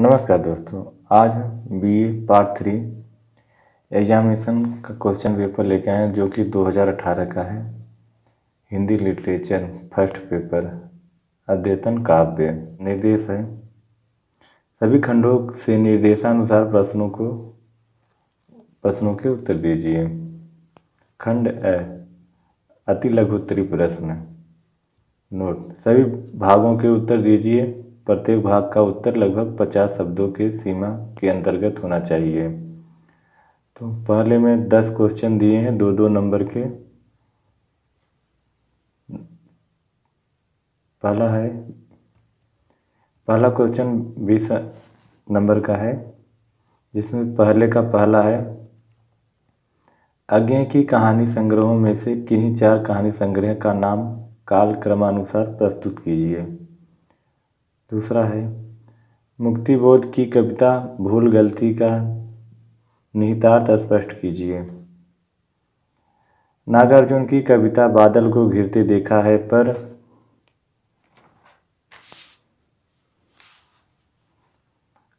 नमस्कार दोस्तों, आज हम बीए पार्ट 3 एग्जामिनेशन का क्वेश्चन पेपर लेके आए हैं जो कि 2018 का है। हिंदी लिटरेचर फर्स्ट पेपर, अद्यतन काव्य। निर्देश है, सभी खंडों से निर्देशानुसार प्रश्नों के उत्तर दीजिए। खंड ए, अति लघु उत्तरी प्रश्न। नोट, सभी भागों के उत्तर दीजिए। प्रत्येक भाग का उत्तर लगभग 50 शब्दों के सीमा के अंतर्गत होना चाहिए। तो पहले में 10 क्वेश्चन दिए हैं 2-2 नंबर के। पहला क्वेश्चन 20 नंबर का है, जिसमें पहले का पहला है, आगे की कहानी संग्रहों में से किन्हीं 4 कहानी संग्रह का नाम काल क्रमानुसार प्रस्तुत कीजिए। दूसरा है, मुक्तिबोध की कविता भूल गलती का निहितार्थ स्पष्ट कीजिए। नागार्जुन की कविता बादल को घिरते देखा है पर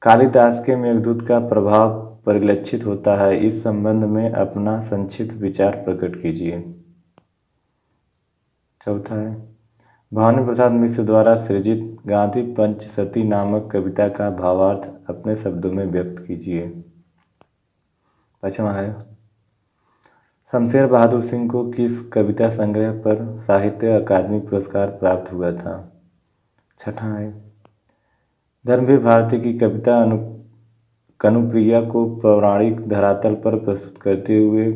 कालिदास के मेघदूत का प्रभाव परिलक्षित होता है। इस संबंध में अपना संक्षिप्त विचार प्रकट कीजिए। चौथा है, भवानी प्रसाद मिश्र द्वारा सृजित गांधी पंचसती नामक कविता का भावार्थ अपने शब्दों में व्यक्त कीजिए। पांचवा है, शमशेर बहादुर सिंह को किस कविता संग्रह पर साहित्य अकादमी पुरस्कार प्राप्त हुआ था। छठा है, धर्मवीर भारती की कविता कनुप्रिया को पौराणिक धरातल पर प्रस्तुत करते हुए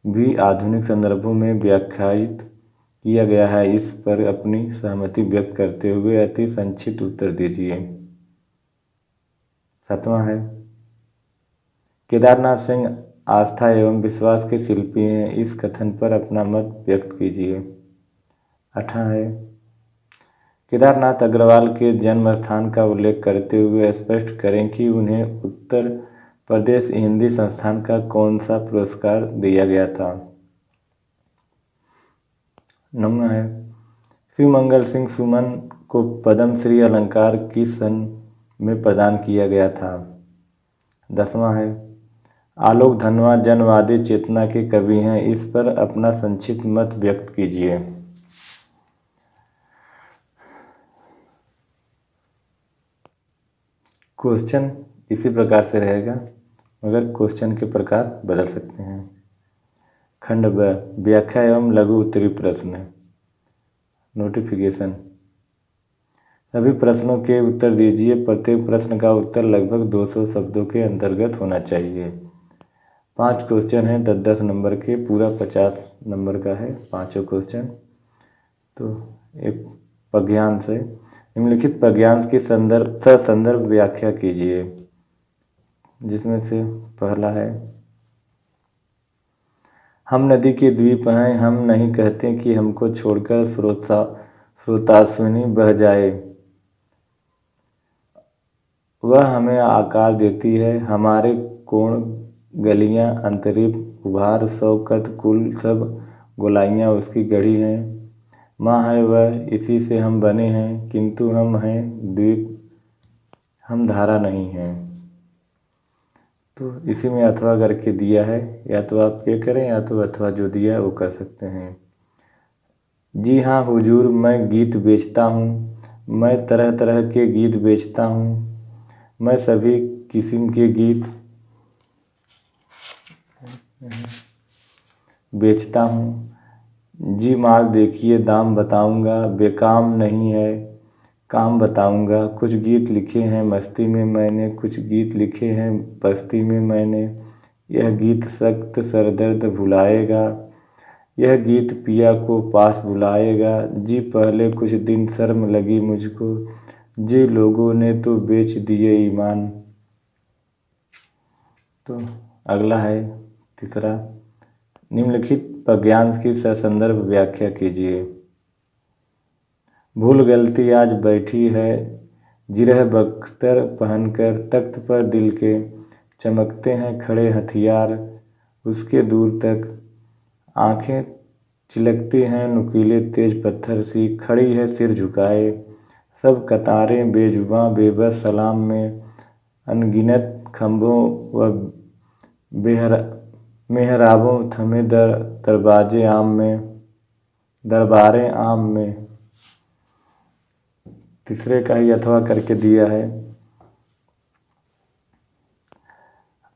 भी आधुनिक संदर्भों में व्याख्यायित किया गया है। इस पर अपनी सहमति व्यक्त करते हुए अति संक्षिप्त उत्तर दीजिए। सातवां है, केदारनाथ सिंह आस्था एवं विश्वास के शिल्पी हैं। इस कथन पर अपना मत व्यक्त कीजिए। आठवां है, केदारनाथ अग्रवाल के जन्म स्थान का उल्लेख करते हुए स्पष्ट करें कि उन्हें उत्तर प्रदेश हिंदी संस्थान का कौन सा पुरस्कार दिया गया था। नौवां है, शिवमंगल सिंह सुमन को पद्मश्री अलंकार किस सन में प्रदान किया गया था। 10वां है, आलोक धनवा जनवादी चेतना के कवि हैं। इस पर अपना संक्षिप्त मत व्यक्त कीजिए। क्वेश्चन इसी प्रकार से रहेगा, मगर क्वेश्चन के प्रकार बदल सकते हैं। खंड ब, व्याख्या एवं लघु उत्तरी प्रश्न। नोटिफिकेशन, सभी प्रश्नों के उत्तर दीजिए। प्रत्येक प्रश्न का उत्तर लगभग 200 शब्दों के अंतर्गत होना चाहिए। 5 क्वेश्चन हैं 10-10 नंबर के, पूरा 50 नंबर का है पाँचों क्वेश्चन। तो एक पद्यांश है, निम्नलिखित पद्यांश की ससंदर्भ व्याख्या कीजिए। जिसमें से पहला है, हम नदी के द्वीप हैं, हम नहीं कहते कि हमको छोड़कर स्रोतास्विनी बह जाए। वह हमें आकार देती है, हमारे कोण गलियां अंतरिप उभार शौकत कुल सब गोलाइयाँ उसकी गढ़ी हैं। माँ है वह, इसी से हम बने हैं, किंतु हम हैं द्वीप, हम धारा नहीं हैं। तो इसी में अथवा करके दिया है, या तो आप ये करें या तो अथवा जो दिया है वो कर सकते हैं। जी हाँ हुजूर, मैं गीत बेचता हूँ, मैं तरह तरह के गीत बेचता हूँ, मैं सभी किस्म के गीत बेचता हूँ। जी माल देखिए दाम बताऊँगा, बेकाम नहीं है काम बताऊँगा। कुछ गीत लिखे हैं मस्ती में मैंने, कुछ गीत लिखे हैं बस्ती में मैंने। यह गीत सख्त सरदर्द भुलाएगा, यह गीत पिया को पास बुलाएगा। जी पहले कुछ दिन शर्म लगी मुझको, जी लोगों ने तो बेच दिए ईमान। तो अगला है तीसरा, निम्नलिखित पद्यांश की ससंदर्भ व्याख्या कीजिए। भूल गलती आज बैठी है जिरह बख्तर पहनकर, तख्त पर दिल के चमकते हैं खड़े हथियार उसके दूर तक। आंखें चिलकती हैं नुकीले तेज पत्थर सी, खड़ी है सिर झुकाए सब कतारें बेजुबां बेबस सलाम में, अनगिनत खम्भों व मेहराबों थमे दरबारें आम में। तीसरे का ही अथवा करके दिया है।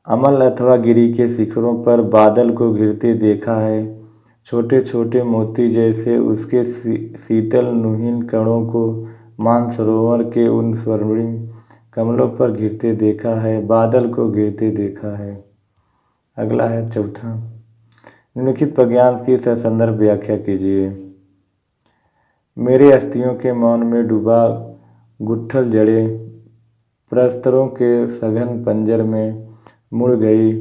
अमल अथवा गिरी के शिखरों पर बादल को घिरते देखा है, छोटे छोटे मोती जैसे उसके शीतल नुहीन कणों को मानसरोवर के उन स्वर्णिम कमलों पर घिरते देखा है, बादल को घिरते देखा है। अगला है चौथा, निम्नलिखित वाक्यांश की ससंदर्भ व्याख्या कीजिए। मेरे अस्थियों के मौन में डूबा गुट्ठल जड़े प्रस्तरों के सघन पंजर में मुड़ गई,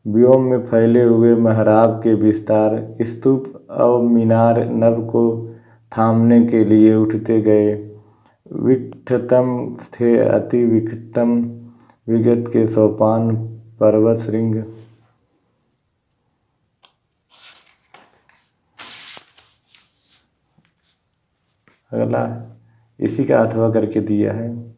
व्योम में फैले हुए महराब के विस्तार स्तूप और मीनार नभ को थामने के लिए उठते गए, विकटतम थे अति विकटतम विगत के सोपान पर्वत श्रृंग। अगला इसी का अथवा करके दिया है।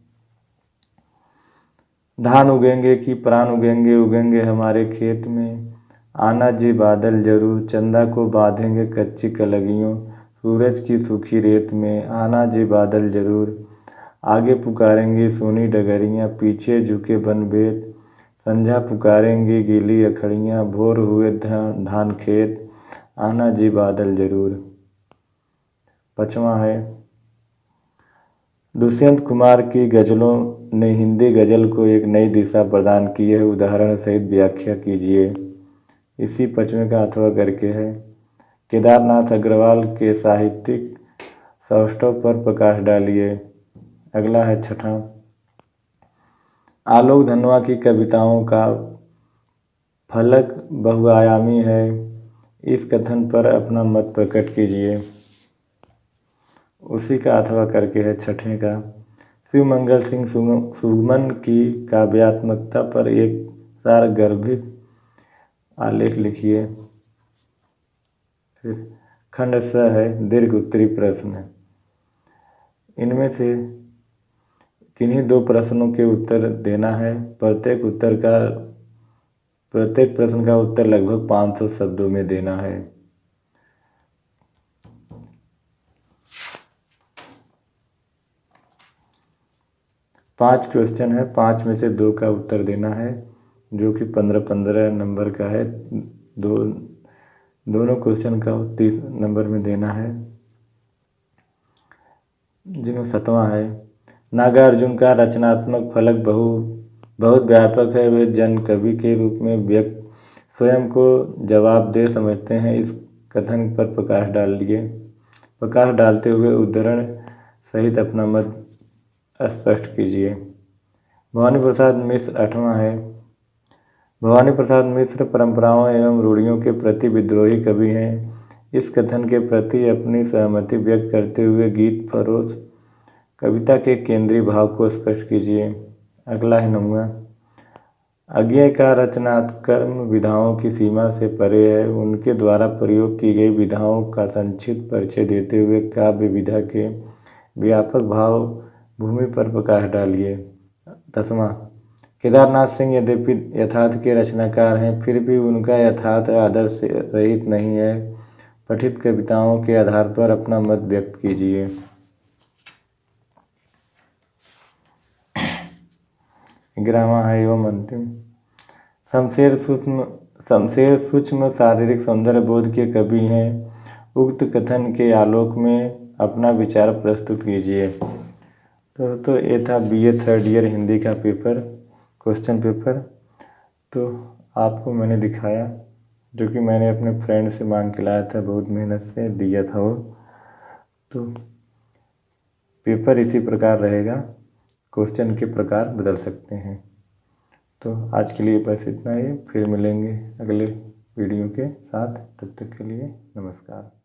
धान उगेंगे कि प्राण उगेंगे, उगेंगे हमारे खेत में, आना जी बादल जरूर, चंदा को बांधेंगे कच्ची कलगियों, सूरज की सूखी रेत में, आना जी बादल जरूर। आगे पुकारेंगे सोनी डगरियाँ, पीछे झुके बनभेद, संझा पुकारेंगी गीली अखड़ियाँ, भोर हुए धान खेत, आना जी बादल जरूर। पाँचवां है, दुष्यंत कुमार की गज़लों ने हिंदी गज़ल को एक नई दिशा प्रदान की है, उदाहरण सहित व्याख्या कीजिए। इसी पाँचवें का अथवा करके है। केदारनाथ अग्रवाल के साहित्यिक सौष्ठव पर प्रकाश डालिए। अगला है छठा, आलोक धनवा की कविताओं का फलक बहुआयामी है, इस कथन पर अपना मत प्रकट कीजिए। उसी का अथवा करके है छठे का, शिव मंगल सिंह सुगमन की काव्यात्मकता पर एक सारगर्भित आलेख लिखिए। फिर खंड स है दीर्घ उत्तरी प्रश्न। इनमें से किन्हीं दो प्रश्नों के उत्तर देना है। प्रत्येक प्रश्न का उत्तर लगभग 500 शब्दों में देना है। पाँच क्वेश्चन है, 5 में से 2 का उत्तर देना है, जो कि 15-15 नंबर का है। दोनों क्वेश्चन का 30 नंबर में देना है। जिनमें 7वां है, नागार्जुन का रचनात्मक फलक बहुत व्यापक है, वे जन कवि के रूप में व्यक्त स्वयं को जवाबदेह समझते हैं, इस कथन पर प्रकाश डालते हुए उद्धरण सहित अपना मत स्पष्ट कीजिए। भवानी प्रसाद मिश्र 8वां है, भवानी प्रसाद मिश्र परंपराओं एवं रूढ़ियों के प्रति विद्रोही कवि हैं, इस कथन के प्रति अपनी सहमति व्यक्त करते हुए गीत फरोश कविता के केंद्रीय भाव को स्पष्ट कीजिए। अगला है 9वां, अज्ञेय का रचनात्मक विधाओं की सीमा से परे है, उनके द्वारा प्रयोग की गई विधाओं का संक्षिप्त परिचय देते हुए काव्य विधा के व्यापक भाव भूमि पर प्रकाश डालिए। 10वां, केदारनाथ सिंह यद्यपि यथार्थ के रचनाकार हैं, फिर भी उनका यथार्थ आदर्श रहित नहीं है, पठित कविताओं के आधार पर अपना मत व्यक्त कीजिए। 11वां है एवं अंतिम, शमशेर सूक्ष्म शारीरिक सौंदर्य बोध के कवि हैं, उक्त कथन के आलोक में अपना विचार प्रस्तुत कीजिए। तो ये था BA 3rd ईयर हिंदी का पेपर, क्वेश्चन पेपर। तो आपको मैंने दिखाया, जो कि मैंने अपने फ्रेंड से मांग के लाया था, बहुत मेहनत से दिया था वो। तो पेपर इसी प्रकार रहेगा, क्वेश्चन के प्रकार बदल सकते हैं। तो आज के लिए बस इतना ही, फिर मिलेंगे अगले वीडियो के साथ। तब तक के लिए नमस्कार।